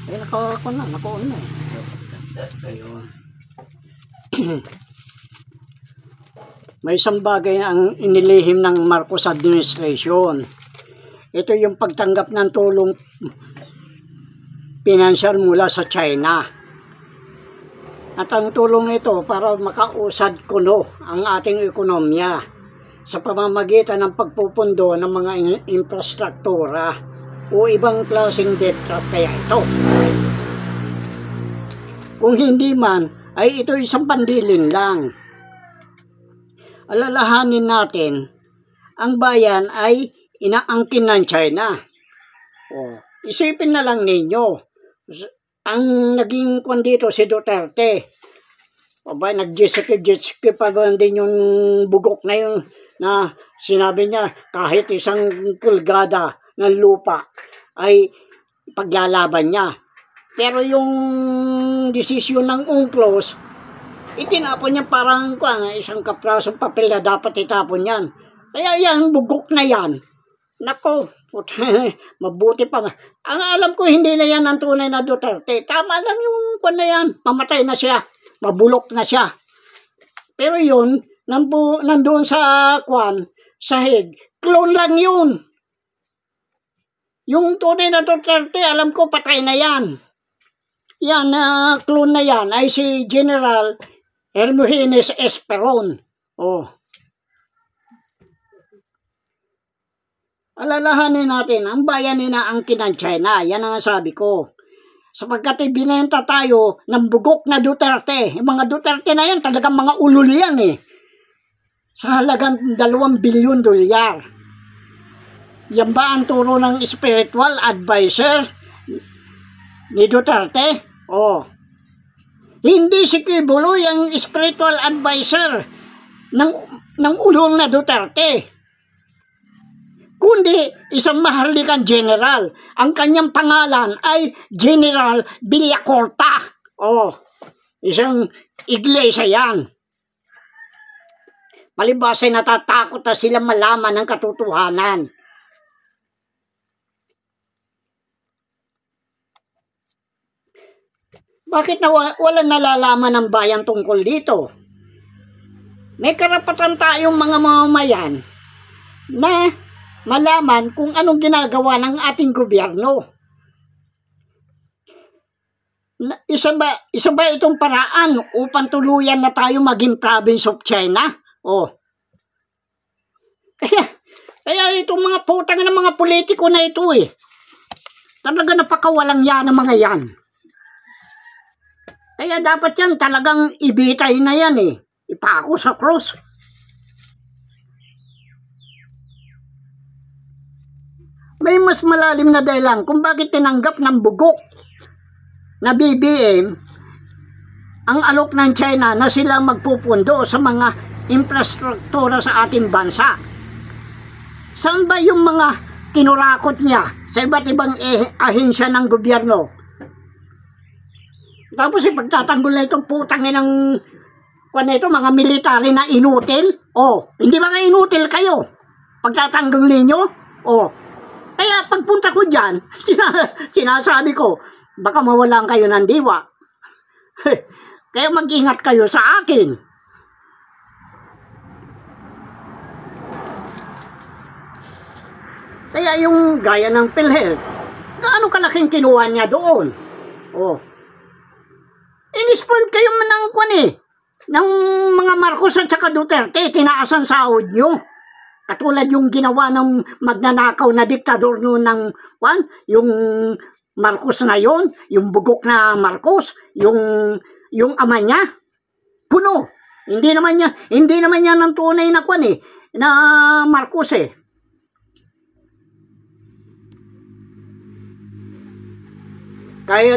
Eh, naka-on na eh. Ayun. May isang bagay na ang inilihim ng Marcos administration. Ito yung pagtanggap ng tulong pinansyal mula sa China. At ang tulong ito para makausad kuno ang ating ekonomiya sa pamamagitan ng pagpupundo ng mga infrastruktura o ibang klaseng debt trap kaya ito. Kung hindi man, ay ito isang pandilin lang. Alalahanin natin, ang bayan ay inaangkin ng China. Isipin na lang ninyo, ang naging kwan dito si Duterte. Nag-jitsiki pa ba din yung bugok na yun na sinabi niya kahit isang pulgada ng lupa ay paglalaban niya. Pero yung desisyon ng UNCLOS, itinapon niya parang isang kaprasong papel na dapat itapon yan. Kaya yan, bugok na yan. Nako, mabuti pa nga. Ang alam ko, hindi na yan ang tunay na Duterte. Tama lang yung kwan na yan. Mamatay na siya. Mabulok na siya. Pero yun, nandoon sa kwan, sahig, clone lang yun. Yung tunay na Duterte, alam ko, patay na yan. Yan, clone na yan ay si General Hermogenes Esperon. Alalahanin natin, ang bayan inaangkin ng China. Yan ang sabi ko. Sapagkat binenta tayo ng bugok na Duterte. Yung mga Duterte na yan, talagang mga ulul yan eh. Sa halagang 2 bilyon dolyar. Yan ba ang turo ng spiritual advisor ni Duterte? Hindi si Kibuloy ang spiritual advisor ng ulol na Duterte. Kundi isang maharlikang general. Ang kanyang pangalan ay General Villacorta. Isang iglesia yan. Palibhasa natatakot na sila malaman ng katotohanan. Bakit walang nalalaman ng bayan tungkol dito? May karapatan tayong mga mamamayan na malaman kung anong ginagawa ng ating gobyerno. Isa ba itong paraan upang tuluyan na tayo maging province of China? Kaya itong mga putang ng mga politiko na ito talaga napakawalang yan ng mga yan. Kaya dapat yan talagang ibitay na yan ipako sa cross. May mas malalim na dahilan kung bakit tinanggap ng bugok na BBM ang alok ng China na sila magpupundo sa mga infrastruktura sa ating bansa. Saan ba yung mga kinurakot niya sa iba't ibang ahensya ng gobyerno? Tapos pagtatanggol na itong putang ng mga military na inutil. Hindi ba nga inutil kayo? Pagtatanggol ninyo? Kaya pagpunta ko dyan, sinasabi ko, baka mawalan kayo ng diwa. Kaya mag-ingat kayo sa akin. Kaya yung gaya ng PhilHealth, gaano kalaking kinuha niya doon? In-spoil kayo ng mga Marcos at saka Duterte, tinaasan sahod nyo. Katulad yung ginawa ng magnanakaw na diktador noon ng yung Marcos na yon, yung bugok na Marcos, yung ama niya, puno. Hindi naman niya ng tunay na na Marcos Kaya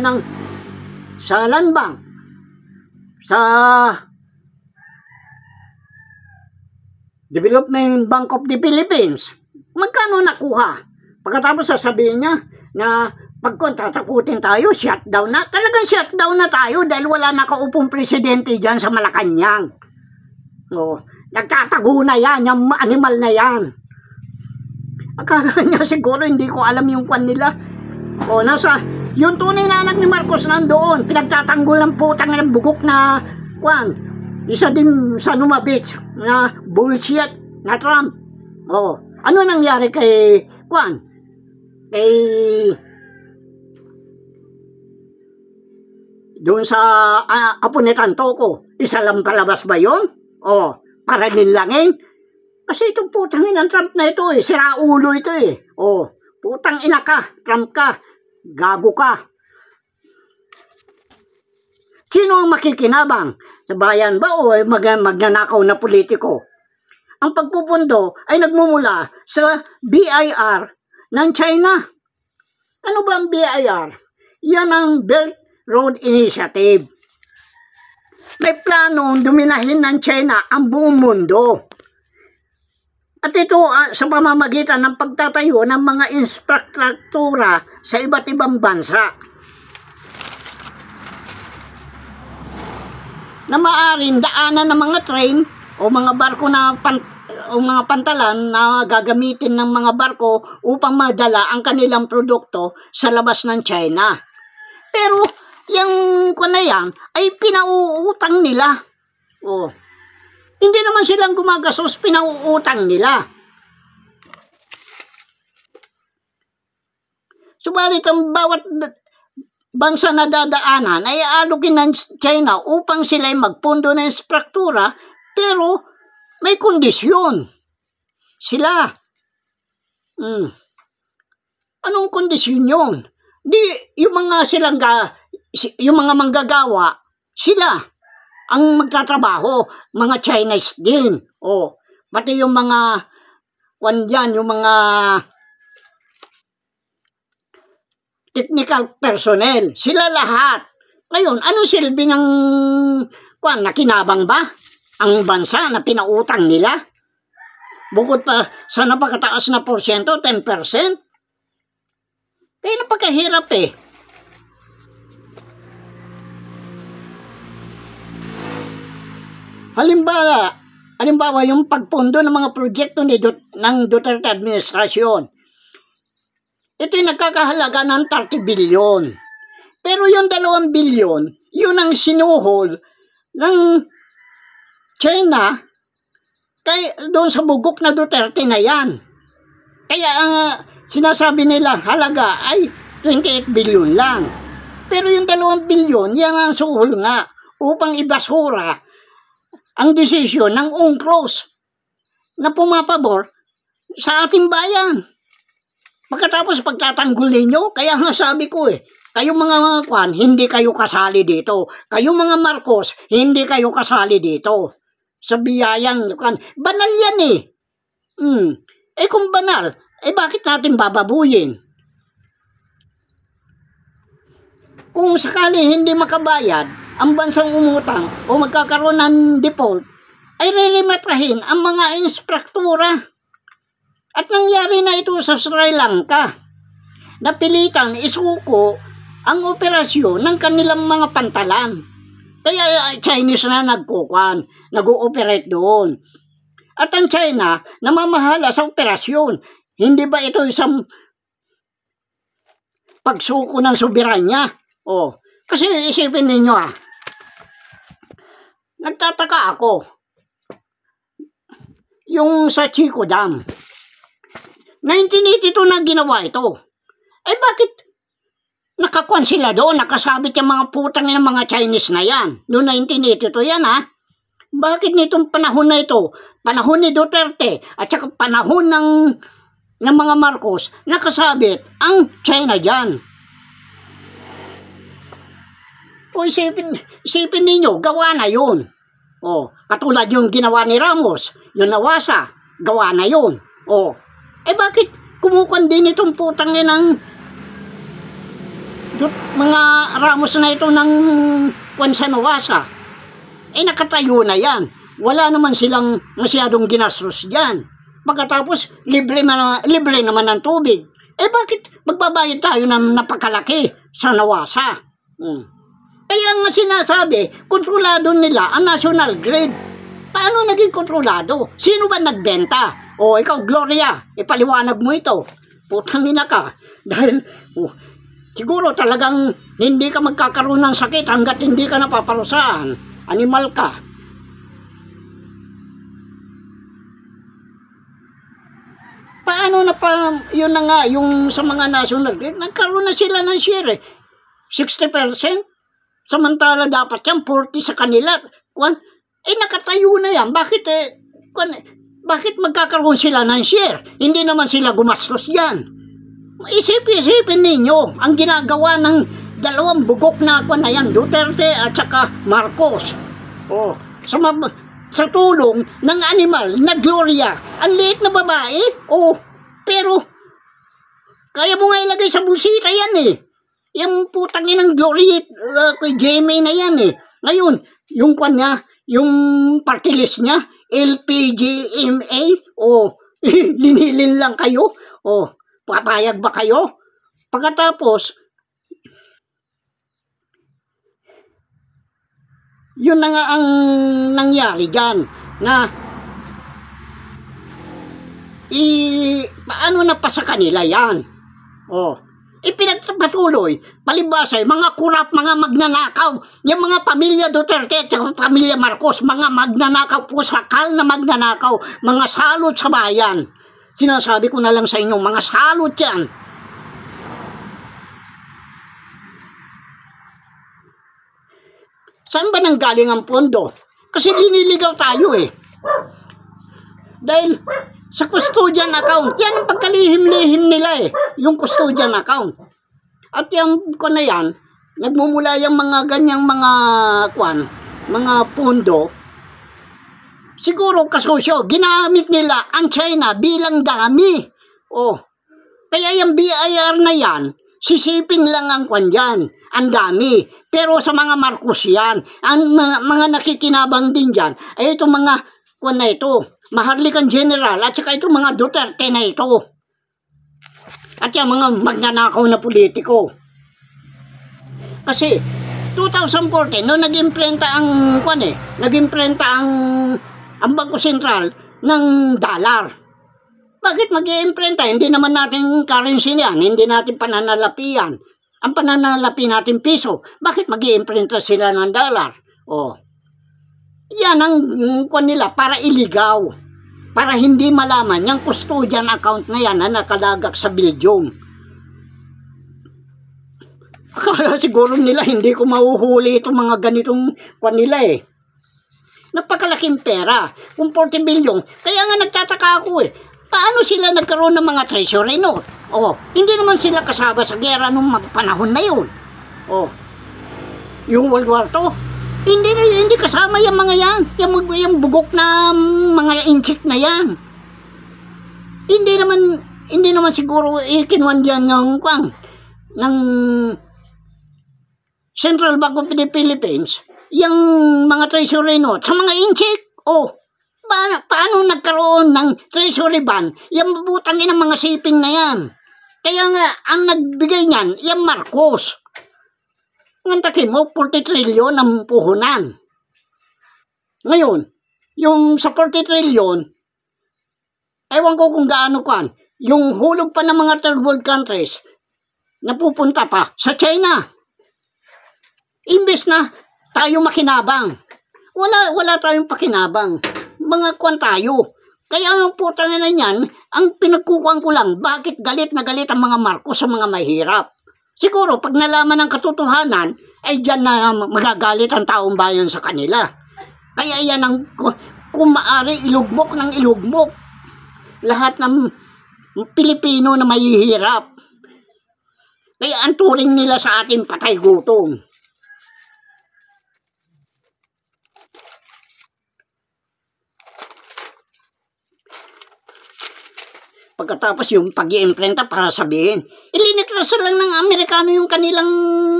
sa Land Bank, sa Development Bank of the Philippines, magkano nakuha? Pagkatapos sasabihin niya na tatakutin tayo, shutdown na. Talagang shutdown na tayo dahil wala nakaupong presidente dyan sa Malacanang. Nagtatago na yan, yung animal na yan. Akala niya siguro hindi ko alam yung kwan nila. Yung tunay na anak ni Marcos nandoon, pinagtatanggol ng putang ng bugok na, isa din sa Numa Beach na bullshit na Trump. Oh, ano nangyari kay, kay, doon sa apo ni Tantoko, isa lang palabas ba yun? Oh, para nilangin? Kasi itong putang ina ng Trump na ito sira ulo ito Oh, putang ina ka, Trump ka, gago ka. Sino ang makikinabang? Sa bayan ba o magnanakaw na politiko? Ang pagpupundo ay nagmumula sa BIR ng China. Ano ba ang BIR? Yan ang Belt Road Initiative. May planong dominahin ng China ang buong mundo. At ito sa pamamagitan ng pagtatayo ng mga infrastruktura sa iba't ibang bansa na maaaring daanan ng mga train o mga barko na o mga pantalan na gagamitin ng mga barko upang madala ang kanilang produkto sa labas ng China. Pero yung na yan ay pinauutang nila. Oh. Hindi naman silang gumagastos, pinauutang nila. Subalit ang bawat bansa na dadaanan ay aalugin ng China upang sila'y magpundo ng struktura, pero may kondisyon. Sila. Anong kondisyon yun? Di, yung mga manggagawa, sila ang magtatrabaho, mga Chinese din. O, pati yung mga, yung mga technical personnel, sila lahat. Ngayon, ano silbi ng, nakinabang ba ang bansa na pinautang nila? Bukod pa sa napakataas na porsyento, 10%. Kaya napakahirap Halimbawa yung pagpundo ng mga proyekto ng Duterte administrasyon. Ito'y nagkakahalaga ng 30 bilyon. Pero yung 2 bilyon, yun ang sinuhol ng China doon sa bugok na Duterte na yan. Kaya ang sinasabi nila halaga ay 28 bilyon lang. Pero yung 2 bilyon, yan ang suhol nga upang ibasura ang desisyon ng UNCLOS na pumapabor sa ating bayan. Pagkatapos pagtatanggol ninyo, kaya nga sabi ko kayong mga hindi kayo kasali dito. Kayong mga Marcos, hindi kayo kasali dito. Sa biyayang, banal yan kung banal, bakit natin bababuyin? Kung sakali hindi makabayad ang bansang umutang o magkakaroon ng default, ay ririmatrahin ang mga infrastruktura. At nangyari na ito sa Sri Lanka. Napilitan isuko ang operasyon ng kanilang mga pantalan. Kaya Chinese na nag-ooperate doon. At ang China namamahala sa operasyon. Hindi ba ito isang pagsuko ng soberanya? Kasi isipin ninyo nagtataka ako. Yung sa Chico Dam, 1982 na ginawa ito. Bakit nakakuan sila doon? Nakasabit yung mga putang ng mga Chinese na yan. Noong 1982 yan Bakit nitong panahon na ito, panahon ni Duterte at saka panahon ng mga Marcos, nakasabit ang China dyan? Isipin ninyo, gawa na yun. Katulad yung ginawa ni Ramos, yung nawasa, gawa na yun. Bakit kumukuan din itong putang ng mga Ramos na ito ng sa nawasa? Nakatayo na yan. Wala naman silang masyadong ginastos dyan. Pagkatapos, libre naman ng tubig. Bakit magbabayad tayo ng napakalaki sa nawasa? Kaya nga sinasabi, kontrolado nila ang national grid. Paano naging kontrolado? Sino ba nagbenta? Ikaw, Gloria, ipaliwanag mo ito. Putang ina ka. Dahil Siguro talagang hindi ka magkakaroon ng sakit hanggat hindi ka napaparusahan. Animal ka. Paano na pa, yun na nga, yung sa mga national grid, nagkaroon na sila ng share eh. 60%. Samantala dapat yan, 40 sa kanila. Nakatayo na yan. Bakit magkakaroon sila ng share? Hindi naman sila gumastos yan. Isipin ninyo ang ginagawa ng dalawang bugok na yan, Duterte at saka Marcos. Sa tulong ng animal na Gloria, ang liit na babae. Pero kaya mo nga ilagay sa bulsita yan eh. Yung putang ng Gloria kay Jamie na yan eh. Ngayon, yung yung party list niya, LPGMA, linilin lang kayo. Papayag ba kayo? Pagkatapos, yun na nga ang nangyari dyan, na paano na pa sa kanila yan? Pinagpatuloy, palibasay, mga kurap, mga magnanakaw, yung mga pamilya Duterte at pamilya Marcos, mga magnanakaw, pusakal na magnanakaw, mga salot sa bayan. Sinasabi ko na lang sa inyo, mga salot yan. Saan ba nanggaling ang pondo? Kasi liniligaw tayo eh. Dahil sa custodian account, yan ang pagkalihim-lihim nila eh, yung custodian account. At yung na yan, nagmumula yung mga ganyang mga pondo. Siguro kasosyo, ginamit nila ang China bilang dami. Kaya yung BIR na yan, sisiping lang ang yan, ang dami. Pero sa mga Marcos yan, ang mga nakikinabang din dyan, ay itong mga na ito, Maharlikan General, at saka itong mga Duterte na ito. At yung mga magnanakaw na politiko. Kasi, 2014, no, nag-imprenta ang Bangko Sentral ng dollar. Bakit mag-i-imprenta? Hindi naman natin currency niyan, hindi natin pananalapi yan. Ang pananalapi natin piso. Bakit mag-i-imprenta sila ng dollar? Yan ang nila para iligaw. Para hindi malaman yung custodian account na yan na nakalagak sa Belgium. Kaya siguro nila hindi ko mahuhuli itong mga ganitong nila eh. Napakalaking pera. Kung 40 billion. Kaya nga nagtataka ako eh. Paano sila nagkaroon ng mga treasury note? Hindi naman sila kasama sa gera nung panahon na yun. Yung World War II. Hindi kasama yung mga yan. Yung bugok na mga inchik na yan. Hindi naman siguro ikinwan yan ng Central Bank of the Philippines, yung mga treasury note sa mga inchik. Paano nagkaroon ng treasury ban? Yung butangin ng mga shipping na yan. Kaya nga, ang nagbigay niyan, yung Marcos. Ngantakin mo, 40 trillion ang puhunan. Ngayon, yung sa 40 trillion, ewan ko kung gaano yung hulog pa ng mga third world countries, napupunta pa sa China. Imbes na tayo makinabang. Wala tayong pakinabang. Mga tayo. Kaya ang putang na yan, ang pinagkukuhan ko lang, bakit galit na galit ang mga Marcos sa mga mahirap? Siguro, pag nalaman ng katotohanan, ay dyan na magagalit ang taong bayan sa kanila. Kaya yan ang, kung maaari, ilugmok ng ilugmok. Lahat ng Pilipino na mahihirap. Kaya ang turing nila sa ating patay gutom. Pagkatapos yung pag-i-imprenta para sabihin, iliniklasan lang ng Amerikano yung kanilang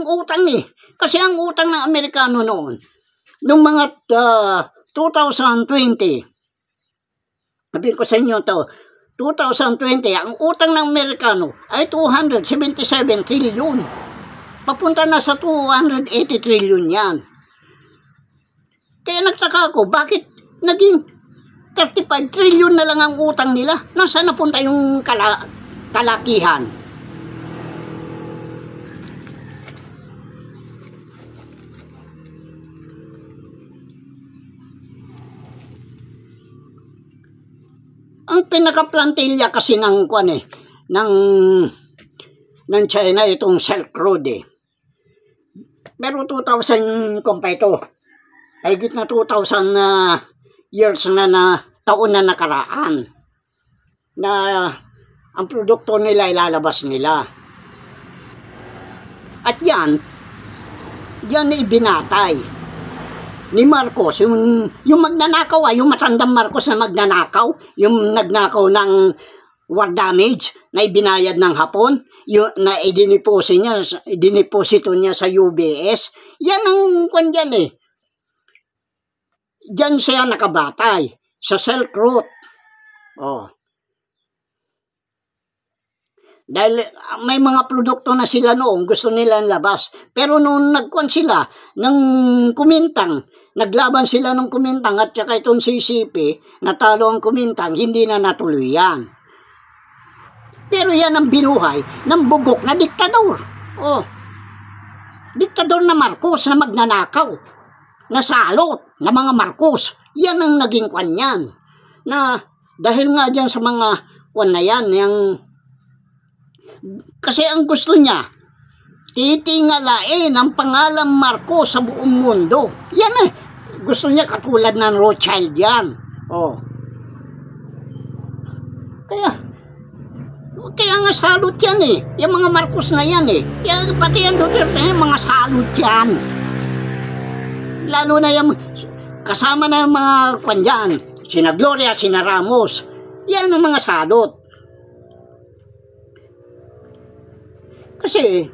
utang eh. Kasi ang utang ng Amerikano noon, noong mga 2020, sabihin ko sa inyo to, 2020, ang utang ng Amerikano ay 277 trillion. Papunta na sa 280 trillion yan. Kaya nagtaka ako, bakit naging 35 trillion na lang ang utang nila? Nasaan napunta yung kalakihan? Ang pinaka-plantilla kasi ng kwan ng China itong Silk Road eh. Pero 2000 kung pa ito, higit na 2000 years na taon na nakaraan na ang produkto nila ilalabas nila. At yan ibinatay ni Marcos, yung magnanakaw, yung matandang Marcos na magnanakaw, yung nagnakaw ng war damage na ibinayad ng Hapon, yung na idiniposito niya sa UBS. Yan ang kwan dyan eh. Diyan siya nakabatay sa Silk Road. Oh. Dahil may mga produkto na sila noon, gusto nilang labas. Pero nung nagkuhan sila ng Kumintang, naglaban sila ng Kumintang at saka itong CCP, natalo ang Kumintang, hindi na natuloy yan. Pero yan ang binuhay ng bugok na diktador. Oh. Diktador na Marcos na magnanakaw, na salot na mga Marcos. Yan ang naging kwan yan. Na dahil nga dyan sa mga kwan na yan, yung kasi ang gusto niya, titingalain ang pangalan Marcos sa buong mundo. Yan eh. Gusto niya katulad ng Rothschild yan. Oh. Kaya nga salot yan eh. Yung mga Marcos na yan eh. Pati yung Duterte, mga salot yan. Lalo na yung kasama na yung mga kwan dyan. Sina Gloria, sina Ramos. Yan ang mga salot. Kasi,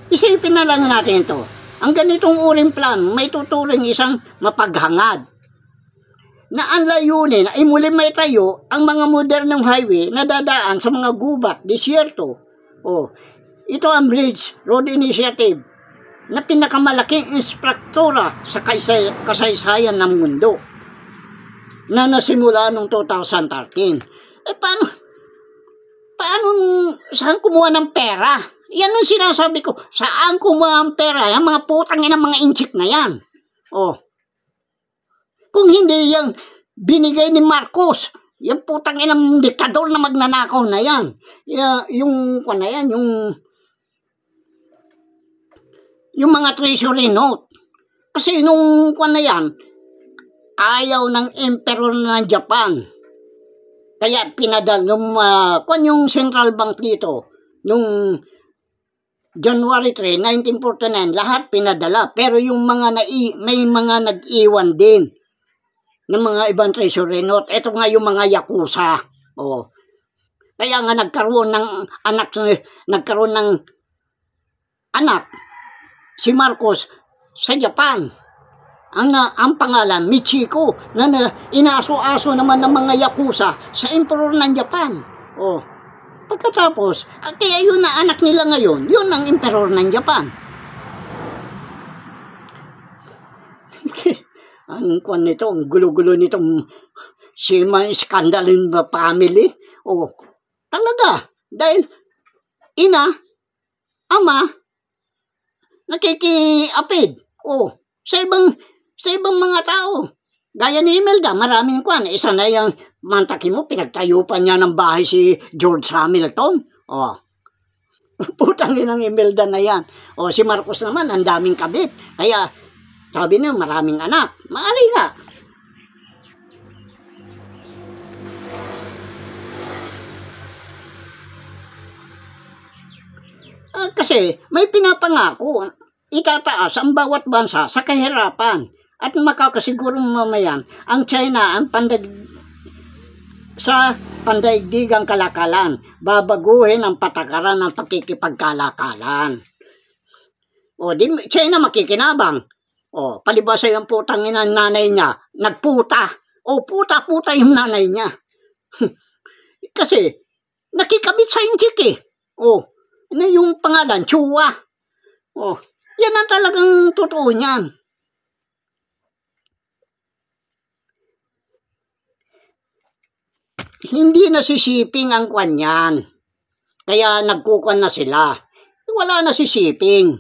isipin na lang natin ito. Ang ganitong uring plan, may tuturing isang mapaghangad. Na ang layunin ay muli may tayo ang mga modernong highway na dadaan sa mga gubat, disyerto. Oh, ito ang Bridge Road Initiative na pinakamalaking instruktura sa kasaysayan ng mundo na nasimula noong 2013. Paano, saan kumuha ng pera? Yan ang sinasabi ko. Saan kumuha ng pera? Yung mga putang ng mga inchik na yan. Oh. Kung hindi yan binigay ni Marcos, yung putang ng diktador na magnanakaw na yan. Yung kung na yan, yung mga treasury note. Kasi nung kung na yan, ayaw ng emperor ng Japan. Kaya pinadal nung yung central bank dito nung January 3, 1949, lahat pinadala. Pero yung mga may mga nag-iwan din ng mga ibang treasury note. Ito nga yung mga yakuza. Oh. Kaya nga nagkaroon ng anak si Marcos sa Japan. Ang pangalan, Michiko, na inaso-aso naman ng mga yakuza sa emperor ng Japan. Oh. Pagkatapos, kaya yun na anak nila ngayon, yun ang emperor ng Japan. Ang kwan nito, ang gulo-gulo nitong Shima scandal in the family. Oh, talaga. Dahil ina, ama, nakikiapid. Oh, sa ibang mga tao. Gaya ni Imelda, maraming kwan. Isa na yung mantaki mo, pinagtayupan niya ng bahay si George Hamilton. Oh. Putang inang Imelda na yan. O si Marcos naman, ang daming kabit. Kaya, sabi niya, maraming anak. Maali nga. Kasi, may pinapangako. Itataas ang bawat bansa sa kahirapan. At makakasigurong mamayan ang China ang sa pandaigdigang kalakalan, babaguhin ang patakaran ng pakikipagkalakalan. O di China makikinabang. O palibasa yung putang ina ng nanay niya, nagputa. O puta-puta yung nanay niya. Kasi nakikabit sa inchik eh. O na yung pangalan, Chua. O yan ang talagang totoo niyan. Hindi nasisiping ang kwan yan. Kaya nagkukuan na sila. Wala na sisiping.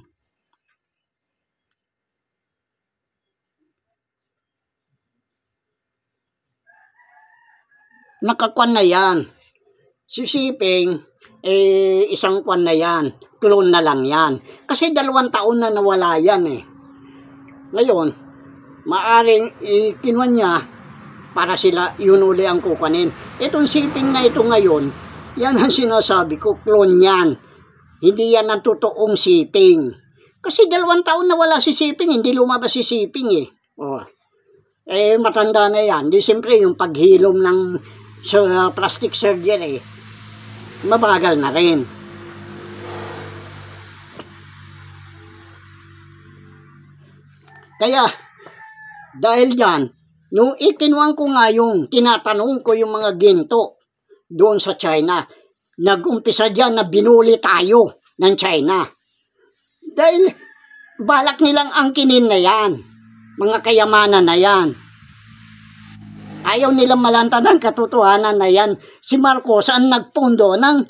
nakakwan na yan. Si Siping, isang kwan na yan. Clone na lang yan. Kasi 2 taon na nawala yan eh. Ngayon, maaring kinuha niya para sila yun uli ang kukunin. Itong Siping na ito ngayon, yan ang sinasabi ko, clone yan. Hindi yan ang totoong Siping. Kasi 2 taon na wala si Siping, hindi lumabas si Siping eh. Oh. Matanda na yan. Di siyempre yung paghilom ng plastic surgery, mabagal na rin. Kaya, dahil dyan, nung ikinuhan ko nga yung, tinatanong ko yung mga ginto doon sa China, nag-umpisa dyan na binuli tayo ng China. Dahil, balak nilang angkinin na yan, mga kayamanan na yan. Ayaw nilang malanta ng katotohanan na yan. Si Marcos ang nagpundo ng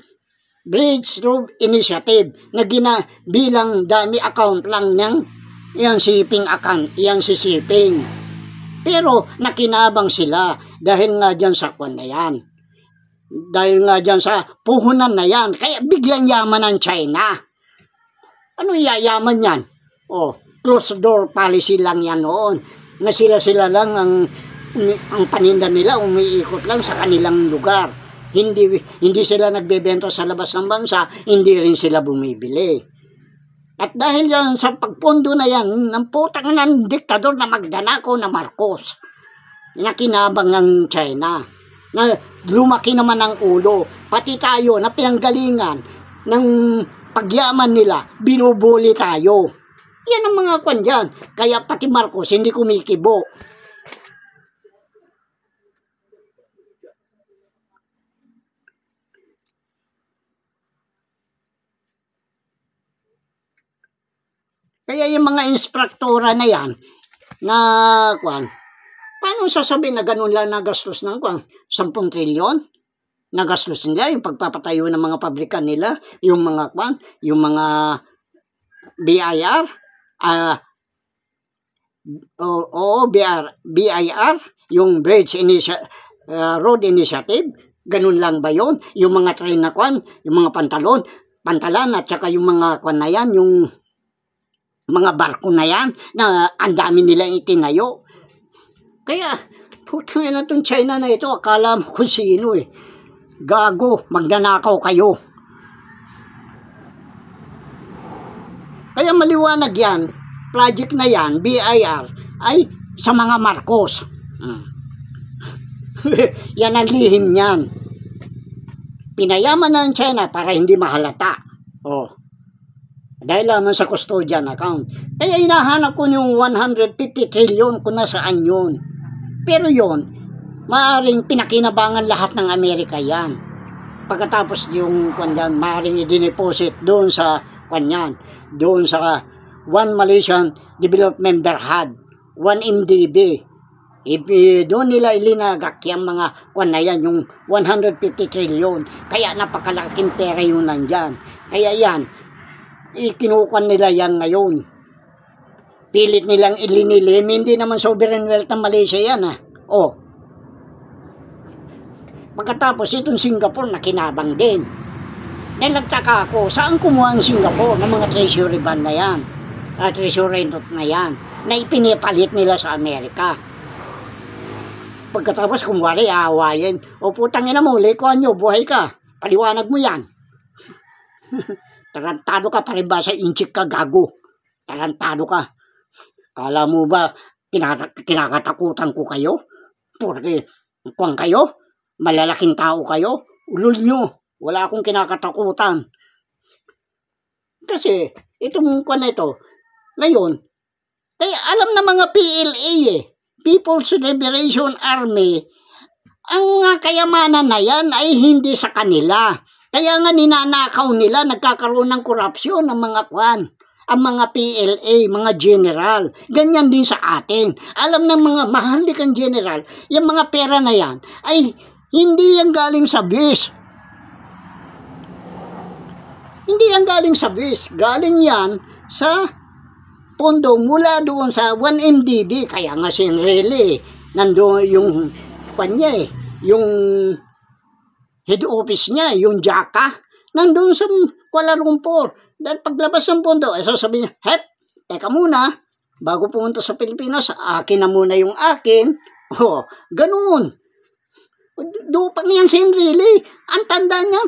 Bridge Road Initiative na bilang dami account lang ng yan Siping account, yan si Siping. Pero nakinabang sila dahil nga dyan sa kwan na yan. Dahil nga dyan sa puhunan na yan. Kaya biglang yaman ng China. Ano yayaman yan? Oh, closed door policy lang yan noon. Na sila lang ang paninda nila, umiikot lang sa kanilang lugar. Hindi sila nagbebenta sa labas ng bansa, hindi rin sila bumibili. At dahil yan sa pagpondo na yan, ng putang ng diktador na magdanako na Marcos, nakinabang ng China, na lumaki naman ang ulo, pati tayo na pinanggalingan ng pagyaman nila, binubuli tayo. Yan ang mga kwan dyan. Kaya pati Marcos hindi kumikibo. Kaya yung mga instruktora na yan, na kwan, paano sasabihin na ganun lang nagastos ng kwan? 10 trilyon? Nagastos nila yung pagpapatayo ng mga pabrikan nila, yung mga kwan, yung mga BIR, BIR, yung Road Initiative, ganun lang ba yun? Yung mga train na kwan, yung mga pantalan at saka yung mga kwan na yan, yung mga barko na yan, na ang dami nilang itinayo. Kaya, putang ina itong China na ito, akala mo kung sino eh. Gago, magnanakaw kayo. Kaya maliwanag yan, project na yan, BIR, ay sa mga Marcos. Yan ang lihim yan. Pinayaman ng China para hindi mahalata. Oh. Dahil naman sa custodian account. Kaya hinahanap ko yung 150 trillion kung nasaan yun. Pero yun, maaaring pinakinabangan lahat ng Amerika yan. Pagkatapos yung kanyan, maaaring i-deposit doon sa kanyan, doon sa One Malaysian Development Berhad, 1MDB. Doon nila ilinagak yung mga kwan na yan, yung 150 trillion. Kaya napakalaking pera yun nandyan. Kaya yan, ikinukuan nila yan ngayon. Pilit nilang ilinilim, hindi naman sovereign wealth ng Malaysia yan ha. Oh. Pagkatapos itong Singapore nakinabang din. Nagtaka ako, saan kumuha ang Singapore ng mga treasury bond na yan? Treasury note na yan, na ipinipalit nila sa Amerika. Pagkatapos kumwari, aawayin. O putang ina mo, likuan nyo, buhay ka. Paliwanag mo yan. Tarantado ka pa rin ba sa inchik ka, gago? Tarantado ka. Kala mo ba kinakatakutan ko kayo? Porque kung kayo, malalaking tao kayo, ulol nyo. Wala akong kinakatakutan. Kasi, itong kwan na ito, ngayon, kaya alam na mga PLA People's Liberation Army, ang mga kayamanan na yan ay hindi sa kanila. Kaya nga ninanakaw nila, nagkakaroon ng korupsyon ng mga kwan, ang mga PLA, mga general. Ganyan din sa atin. Alam ng mga mahalikang general, yung mga pera na yan, ay hindi yan galing sa bis. Hindi yan galing sa bis. Galing yan sa pondo mula doon sa 1MDB. Kaya nga sinreli, nandoon yung kanya yung head office niya, yung Jakarta, nandun sa Kuala Lumpur. Dahil paglabas ng pondo, sasabihin niya, hep, teka muna, bago pumunta sa Pilipinas, akin na muna yung akin. Oh, ganun. Lupa na yan si Enrile. Ang tanda niya,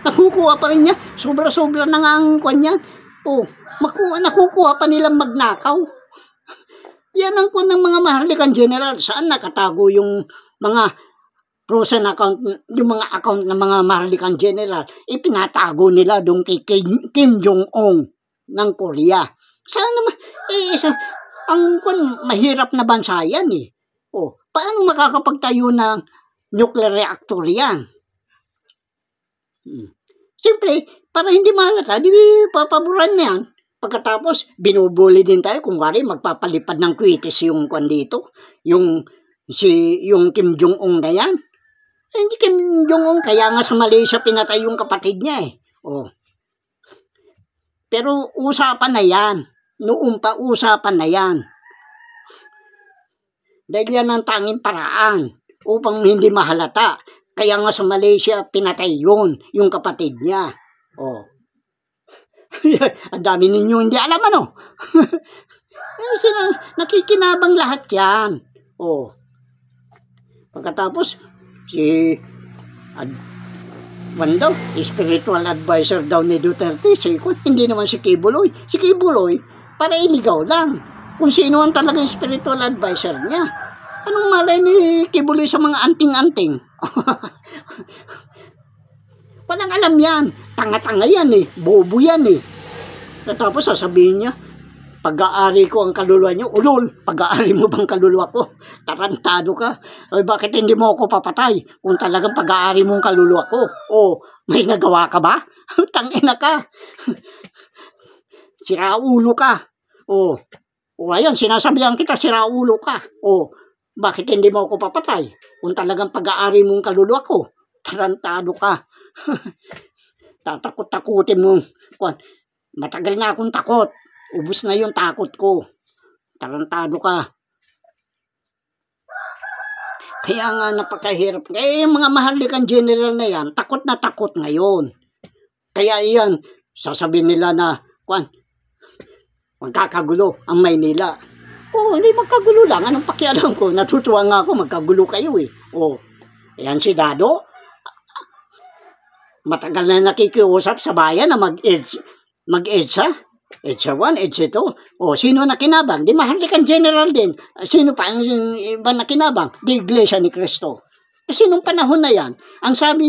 nakukuha pa rin niya. Sobra-sobra na nga ang kwan yan. Oh, nakukuha pa nilang magnakaw. Yan ang kwan ng mga maharlikang general. Saan nakatago yung mga frozen account, yung mga account ng mga maharlikang general? Ipinatago nila doon kay Kim Jong-un ng Korea. Saan naman? Ang kwan, mahirap na bansa yan eh. Oh, paano makakapagtayo ng nuclear reactor yan? Siyempre, para hindi mahalata, di papaboran yan. Pagkatapos, binubuli din tayo. Kung wari, magpapalipad ng kwitis yung kwan dito. Yung Kim Jong-un na yan. Hindi Kim Jong-un, kaya nga sa Malaysia pinatay yung kapatid niya eh. Oh. Pero usapan na yan. Noong pa usapan na yan. Dahil yan ang tanging paraan upang hindi mahalata. Kaya nga sa Malaysia pinatay yun, yung kapatid niya. Oh. Ang dami ninyo hindi alam ano. Nakikinabang lahat yan. Oh. Pagkatapos, spiritual advisor daw ni Duterte, hindi naman si Kibuloy. Si Kibuloy, para iligaw lang. Kung sino ang talagang spiritual advisor niya. Anong malay ni Kibuloy sa mga anting-anting? Walang alam yan. Tanga-tanga yan eh. Bobo yan eh. Tapos sasabihin niya, pag-aari ko ang kaluluwa niyo. Ulol, pag-aari mo bang kaluluwa ko? Tarantado ka. Ay, bakit hindi mo ako papatay? Kung talagang pag-aari mo ang kaluluwa ko. O, may nagawa ka ba? Tangina ka. Siraulo ka. O, ayan, sinasabihan kita, siraulo ka. O, bakit hindi mo ako papatay? Kung talagang pag-aari mo ang kaluluwa ko. Tarantado ka. Tatakot-takutin mo. Matagal na akong takot. Ubus na yung takot ko. Tarantado ka. Kaya nga napakahirap. Kaya yung mga maharlikang general na yan, takot na takot ngayon. Kaya yan, sasabihin nila na, magkakagulo ang Maynila. Hindi magkagulo lang. Anong pakialam ko? Natutuwa nga ako, magkagulo kayo eh. Ayan si Dado. Matagal na nakikiusap sa bayan na mag-EDSA. EDSA 1, EDSA 2. Sino na kinabang? Di maharlikang general din. Sino pa ang iba na kinabang? Di Iglesia ni Cristo. Kasi nung panahon na yan, ang sabi,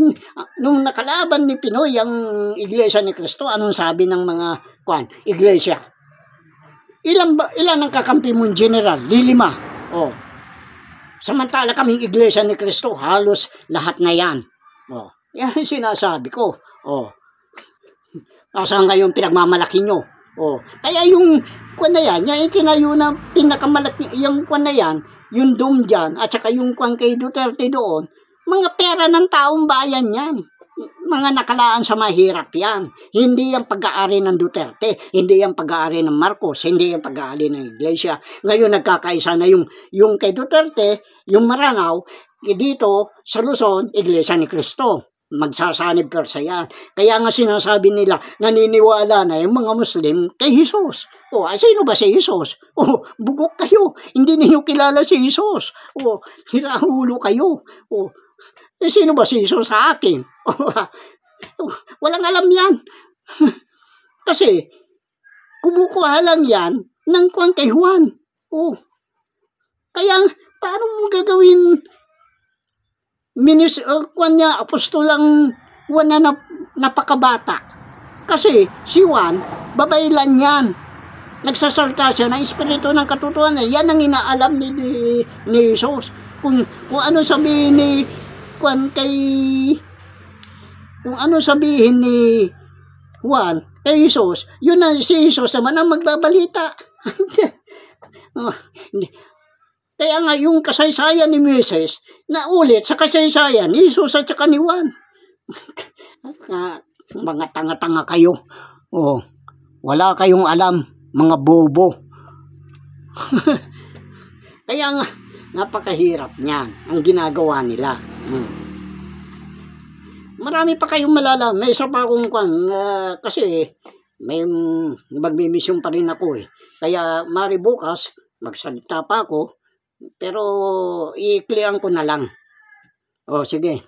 nung nakalaban ni Pinoy ang Iglesia ni Cristo, anong sabi ng mga Iglesia? Ilan ang kakampi mong general? 5. Samantala kaming Iglesia ni Cristo, halos lahat na yan. Yan ang sinasabi ko. Asa ngayon pinagmamalaki nyo. Kaya yung kwan na yan, yung itinayo na pinakamalaki, yung kwan na yan, yung dome dyan, at saka yung kwan kay Duterte doon, mga pera ng taong bayan yan. Mga nakalaan sa mahirap yan. Hindi yung pag-aari ng Duterte, hindi yung pag-aari ng Marcos, hindi yung pag-aari ng Iglesia. Ngayon nagkakaisa na yung kay Duterte, yung Maranao, dito sa Luzon, Iglesia ni Cristo. Magsasanib persa yan. Kaya nga sinasabi nila, naniniwala na yung mga Muslim kay Jesus. Sino ba si Jesus? Bugok kayo. Hindi niyo kilala si Jesus. Hiraulo kayo. Sino ba si Jesus sa akin? Walang alam yan. Kasi, kumukuha lang yan ng kwan kay Juan. Kaya, paano mo gagawin kwan niya, apostolang Juan na napakabata? Kasi, si Juan, babaylan yan. Nagsasalta siya ng espiritu ng katotohanan. Yan ang inaalam ni Jesus. Kung ano sabihin ni kung ano sabihin ni Juan kay Jesus, yun na si Jesus naman ang magbabalita. Kaya nga yung kasaysayan ni Moises na ulit sa kasaysayan ni Jesus at saka ni Juan. Mga tanga-tanga kayo. Wala kayong alam, mga bobo. Kaya nga napakahirap niyan ang ginagawa nila. Marami pa kayong malalaman. May isa pa akong kasi may magmimisyon pa rin ako eh. Kaya mari bukas, magsalita pa ako, pero i-clear ko na lang. O sige.